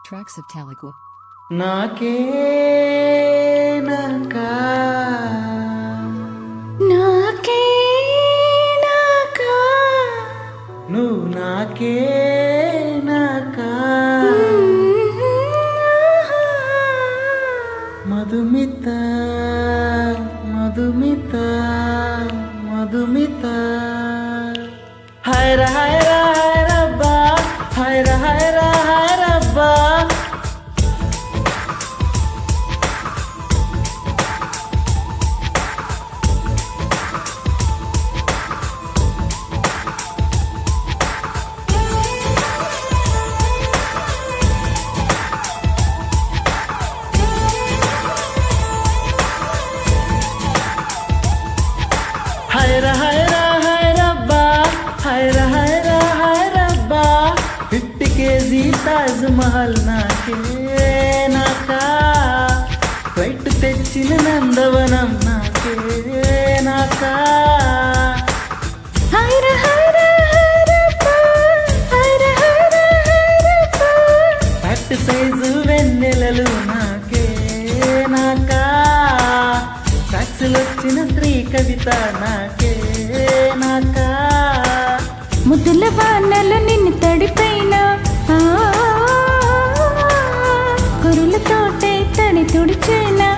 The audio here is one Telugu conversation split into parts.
Tracks of Telugu. నాకే నాకా నాకే నాకా నువ్వు నాకే నాకా మధుమిత మధుమిత మధుమిత హైరా హైరా హైరబ్బా హైరా హైరా హైరబ్బా హైరా హైరా హైరబ్బా హైరా హైరా హైరబ్బా 50 కేజీ తాజ్ మహల్ నాకే నాకా ఫ్లైట్ తెచ్చిన నందవనం నాకే నాకా హైరా హైరా హైరబ్బా హైరా హైరా హైరబ్బా ఫ్యాక్ట్ సైజు వెన్నెలలు నాకే నాకా ఫ్యాక్సులొచ్చిన స్త్రీ కవిత నాకే నాకా ముద్దుల వానలు నిన్ను తడిపైన కురులతోటే తడి తుడిచేనా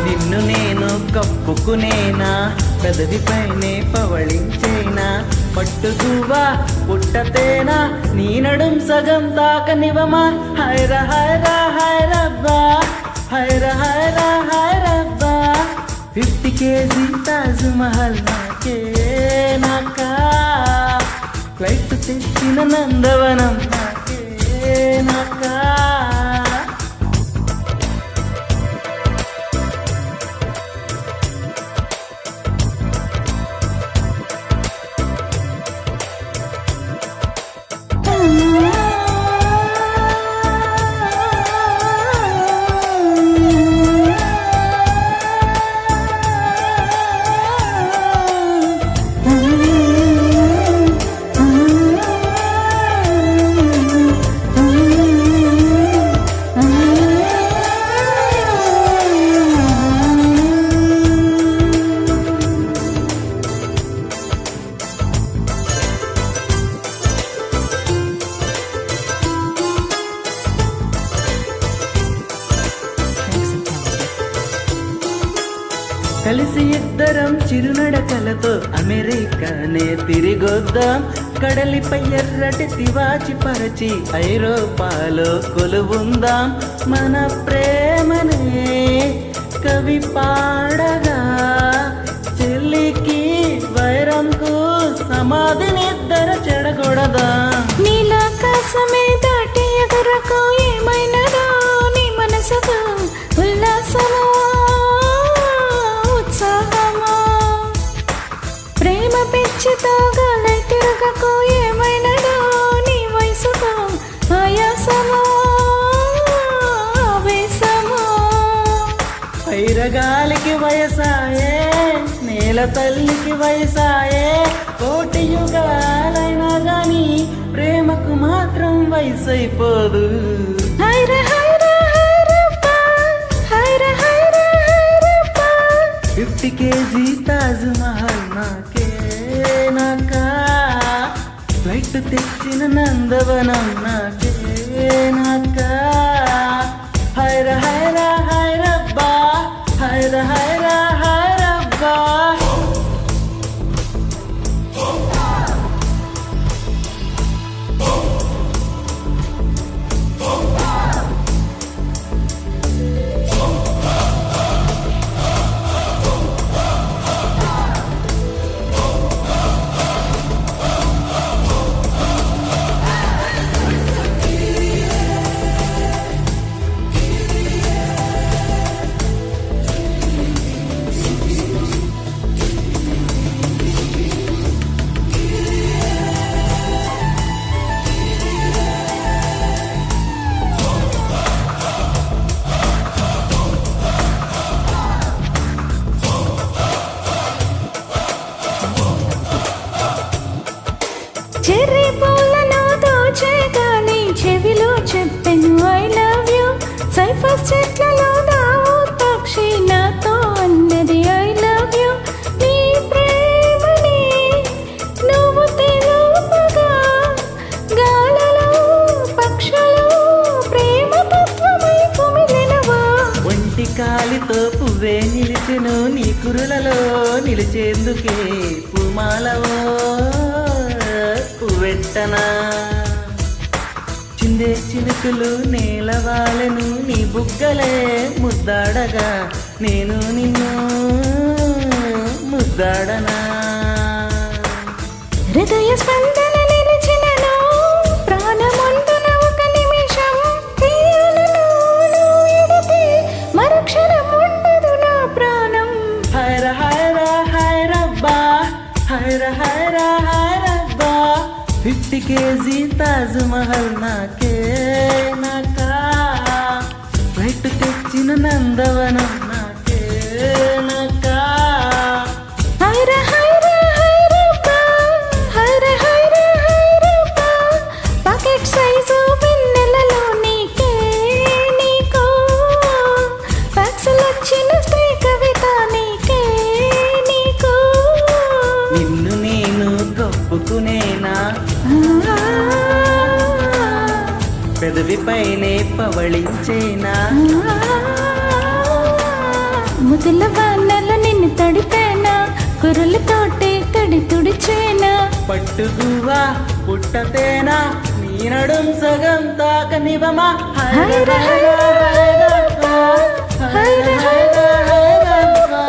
నిన్ను నేను కప్పుకునేనా పెదవిపైనే పవళించేనా పట్టుగువా పుట్టతేనా నీ నడుం సగం తాకనివమా హైరా హైరా హైరబ్బా హైరా హైరా హైరబ్బా 50 కేజీ తాజ్ మహల్ నాకే నాకా ఫ్లైట్ తెచ్చిన నందవనం నాకే నాకా కలిసి ఇద్దరం చిరునడకలతో అమెరికానే తిరిగొద్దాం కడలిపై ఎర్రటి తివాచి పరచి ఐరోపాలో కొలువుందాం మన ప్రేమనే కవి పాడగా చెల్లికి వైరంకు సమాధినిద్దర చెడగొడదా నీలాకాశమే దాటి ఎగురకు ఏమైనదో నీ మనసుకు ఉల్లాసమో ఉత్సాహమో ప్రేమ పిచ్చితో గాలై తిరగకు ఏమైనదో నీ వయసుకు ఆయాసమో ఆవేశమో పైరగాలికి వయసాయే నేల తల్లికి వయసాయే కోటి యుగాలైనా గాని ప్రేమకు మాత్రం వయసైపోదు హైరా హైరా హైరబ్బా హైరా హైరా హైరబ్బా 50 కేజీ తాజ్ మహల్ నాకే నాకా ఫ్లైట్ తెచ్చిన నందవనం నాకే నాకా హైరా హైరా హైరబ్బా హైరా హైరా హైరబ్బా చెర్రీ పూలను దోచేగా పిలిచేందుకే పూమాలవో పువ్వెట్టనా చిందే చినుకులు నేలవాలెను నీ బుగ్గలే ముద్దాడగా నేను నిన్ను ముద్దాడనా హృదయ స్పందన నిలిచినను ప్రాణముందున ఒక నిమిషం తీయలను ఎడితే మరుక్షణం ఉండదు నా ప్రాణం హైర హైర హైరబ్బా హైర హైర హైరబ్బా 50 కేజీ తాజ్ మహల్ నాకే నాకా బయట తెచ్చిన నందవనం నాకే నాకా హైర హైర హైరబ్బా హైర హైర హైరబ్బా పాకెట్ సైజు వెన్నెలలో నీకే నీకో ఫ్యాక్సులొచ్చిన స్త్రీ కవిత నీకే నీకో నిన్ను నేను కప్పుకునేనా పెదవిపైనే పవళించేనా ముదుల వానలో నిన్ను తడిపేనా కురులతోటే తడి తుడిచేనా పట్టుగువా పుట్టతేనా నీ నడుం సగం తాకనివమా హైర హైర హైరబ్బా హైర హైర హైరబ్బా